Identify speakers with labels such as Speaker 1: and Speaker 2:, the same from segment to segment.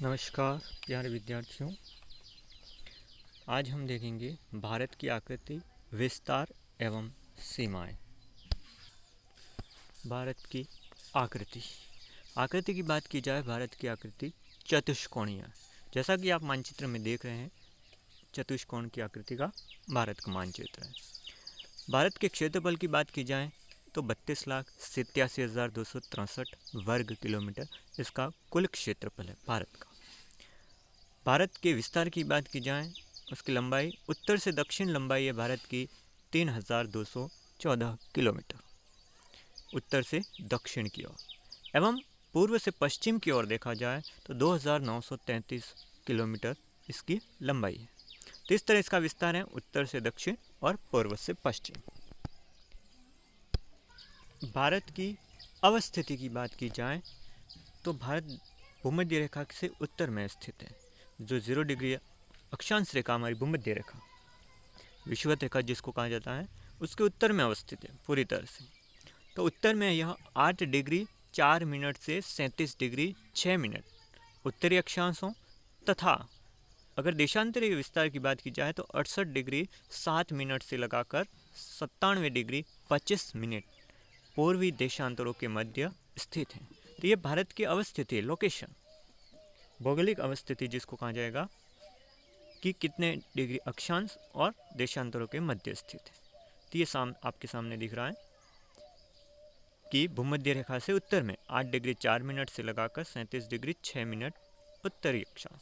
Speaker 1: नमस्कार प्यारे विद्यार्थियों। आज हम देखेंगे भारत की आकृति, विस्तार एवं सीमाएं। भारत की आकृति आकृति की बात की जाए, भारत की आकृति चतुष्कोणीय है। जैसा कि आप मानचित्र में देख रहे हैं, चतुष्कोण की आकृति का भारत का मानचित्र है। भारत के क्षेत्रफल की बात की जाए तो 32,87,263 वर्ग किलोमीटर इसका कुल क्षेत्रफल है भारत का। भारत के विस्तार की बात की जाए, उसकी लंबाई उत्तर से दक्षिण लंबाई है भारत की 3,214 किलोमीटर उत्तर से दक्षिण की ओर, एवं पूर्व से पश्चिम की ओर देखा जाए तो 2,933 किलोमीटर इसकी लंबाई है। तो इस तरह इसका विस्तार है उत्तर से दक्षिण और पूर्व से पश्चिम। भारत की अवस्थिति की बात की जाए तो भारत भूमध्य रेखा से उत्तर में स्थित है। जो 0 डिग्री अक्षांश रेखा हमारी भूमध्य रेखा, विषुवत रेखा जिसको कहा जाता है, उसके उत्तर में अवस्थित है पूरी तरह से। तो उत्तर में यह 8 डिग्री 4 मिनट से 37 डिग्री 6 मिनट उत्तरी अक्षांशों तथा अगर देशांतरीय विस्तार की बात की जाए तो 68 डिग्री 7 मिनट से लगाकर 97 डिग्री 25 मिनट पूर्वी देशांतरों के मध्य स्थित है। तो ये भारत की अवस्थिति है, लोकेशन, भौगोलिक अवस्थिति जिसको कहा जाएगा कि कितने डिग्री अक्षांश और देशांतरों के मध्य स्थित है। तो ये आपके सामने दिख रहा है कि भूमध्य रेखा से उत्तर में 8 डिग्री 4 मिनट से लगाकर 37 डिग्री 6 मिनट उत्तरी अक्षांश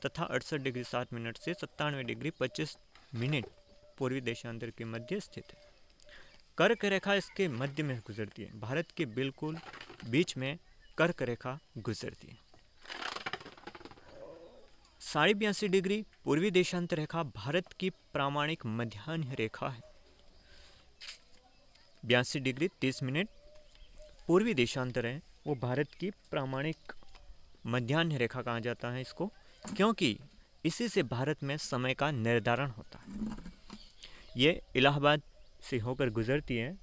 Speaker 1: तथा 68 डिग्री 7 मिनट से 97 डिग्री 25 मिनट पूर्वी देशांतर के मध्य स्थित है। कर्क रेखा इसके मध्य में गुजरती है, भारत के बिल्कुल बीच में कर्क रेखा गुजरती है। 82.5 डिग्री पूर्वी देशांतर रेखा भारत की प्रामाणिक मध्याह्न रेखा है। 82 डिग्री 30 मिनट पूर्वी देशांतर है, वो भारत की प्रामाणिक मध्याह्न रेखा कहा जाता है इसको, क्योंकि इसी से भारत में समय का निर्धारण होता है। ये इलाहाबाद से होकर गुजरती है,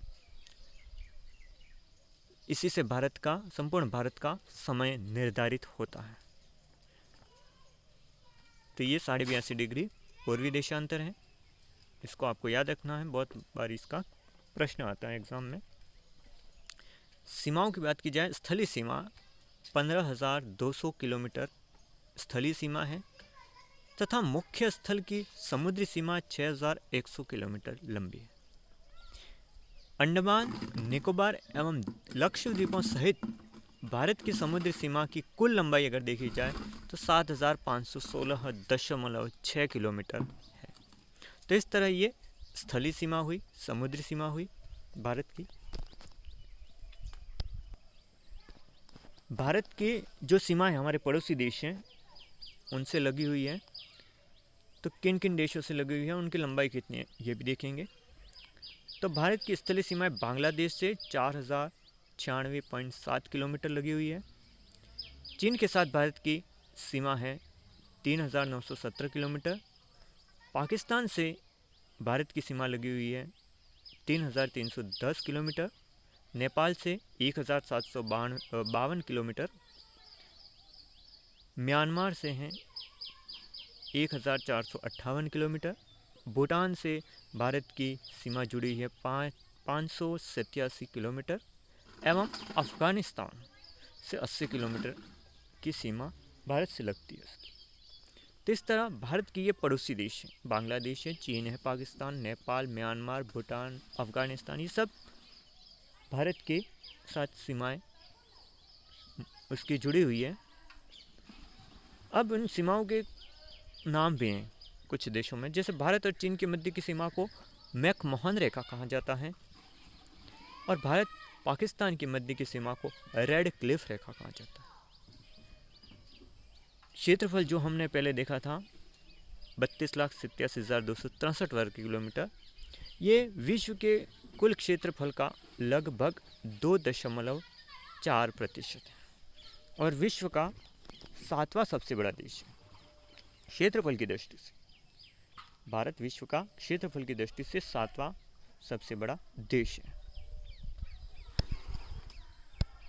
Speaker 1: इसी से भारत का, संपूर्ण भारत का समय निर्धारित होता है। तो ये 82.5 डिग्री पूर्वी देशांतर है, इसको आपको याद रखना है, बहुत बार इसका प्रश्न आता है एग्जाम में। सीमाओं की बात की जाए, स्थलीय सीमा 15,200 किलोमीटर स्थलीय सीमा है तथा मुख्य स्थल की समुद्री सीमा 6,100 किलोमीटर लंबी है। अंडमान निकोबार एवं लक्षद्वीपों सहित भारत की समुद्री सीमा की कुल लंबाई अगर देखी जाए तो 7,516.6 किलोमीटर है। तो इस तरह ये स्थलीय सीमा हुई, समुद्री सीमा हुई भारत की। भारत के जो सीमाएं हमारे पड़ोसी देश हैं उनसे लगी हुई है, तो किन किन देशों से लगी हुई है, उनकी लंबाई कितनी है ये भी देखेंगे। तो भारत की स्थलीय सीमाएं बांग्लादेश से 4,096.7 किलोमीटर लगी हुई है। चीन के साथ भारत की सीमा है 3,917 किलोमीटर। पाकिस्तान से भारत की सीमा लगी हुई है 3,310 किलोमीटर। नेपाल से 1,752 किलोमीटर। म्यांमार से हैं 1,458 किलोमीटर। भूटान से भारत की सीमा जुड़ी है 587 किलोमीटर एवं अफ़गानिस्तान से 80 किलोमीटर की सीमा भारत से लगती है उसकी। तो इस तरह भारत के ये पड़ोसी देश हैं, बांग्लादेश है, चीन है, पाकिस्तान, नेपाल, म्यांमार, भूटान, अफ़गानिस्तान, ये सब भारत के साथ सीमाएं उसकी जुड़ी हुई है। अब उन सीमाओं के नाम भी हैं कुछ देशों में, जैसे भारत और चीन के मध्य की सीमा को मैकमोहन रेखा कहा जाता है और भारत पाकिस्तान के मध्य की सीमा को रेड क्लिफ रेखा कहा जाता है। क्षेत्रफल जो हमने पहले देखा था 32,87,263 वर्ग किलोमीटर, ये विश्व के कुल क्षेत्रफल का लगभग 2.4% है और विश्व का 7वां सबसे बड़ा देश है क्षेत्रफल की दृष्टि से। भारत विश्व का क्षेत्रफल की दृष्टि से 7वां सबसे बड़ा देश है।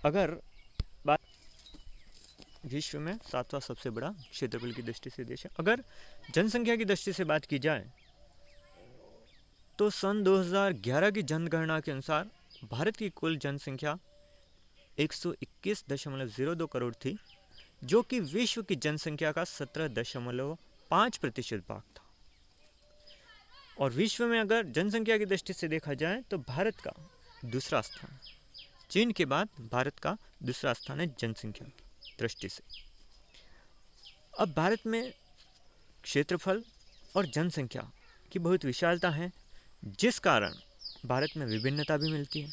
Speaker 1: अगर बात विश्व में 7वां सबसे बड़ा क्षेत्रफल की दृष्टि से देश है। अगर जनसंख्या की दृष्टि से बात की जाए तो सन 2011 की जनगणना के अनुसार भारत की कुल जनसंख्या 121.02 करोड़ थी, जो कि विश्व की जनसंख्या का 17.5% भाग था। और विश्व में अगर जनसंख्या की दृष्टि से देखा जाए तो भारत का दूसरा स्थान, चीन के बाद भारत का दूसरा स्थान है जनसंख्या की दृष्टि से। अब भारत में क्षेत्रफल और जनसंख्या की बहुत विशालता है, जिस कारण भारत में विभिन्नता भी मिलती है,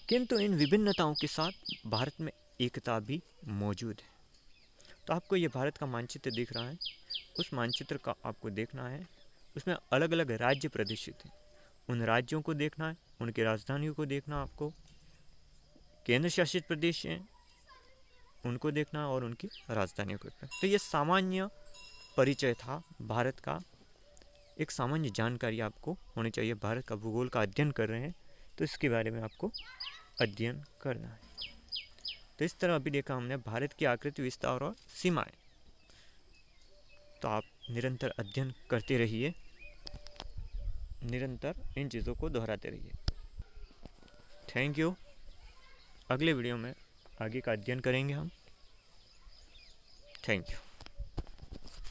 Speaker 1: किंतु इन विभिन्नताओं के साथ भारत में एकता भी मौजूद है। तो आपको ये भारत का मानचित्र दिख रहा है, उस मानचित्र का आपको देखना है, उसमें अलग अलग राज्य प्रदर्शित हैं। उन राज्यों को देखना है, उनकी राजधानियों को देखना, आपको केंद्र शासित प्रदेश हैं उनको देखना और उनकी राजधानियों को देखना। तो ये सामान्य परिचय था भारत का, एक सामान्य जानकारी आपको होनी चाहिए। भारत का भूगोल का अध्ययन कर रहे हैं तो इसके बारे में आपको अध्ययन करना है। तो इस तरह अभी देखा हमने भारत की आकृति, विस्तार और सीमाएं। तो आप निरंतर अध्ययन करते रहिए, निरंतर इन चीज़ों को दोहराते रहिए। Thank you. अगले वीडियो में आगे का अध्ययन करेंगे हम। Thank you.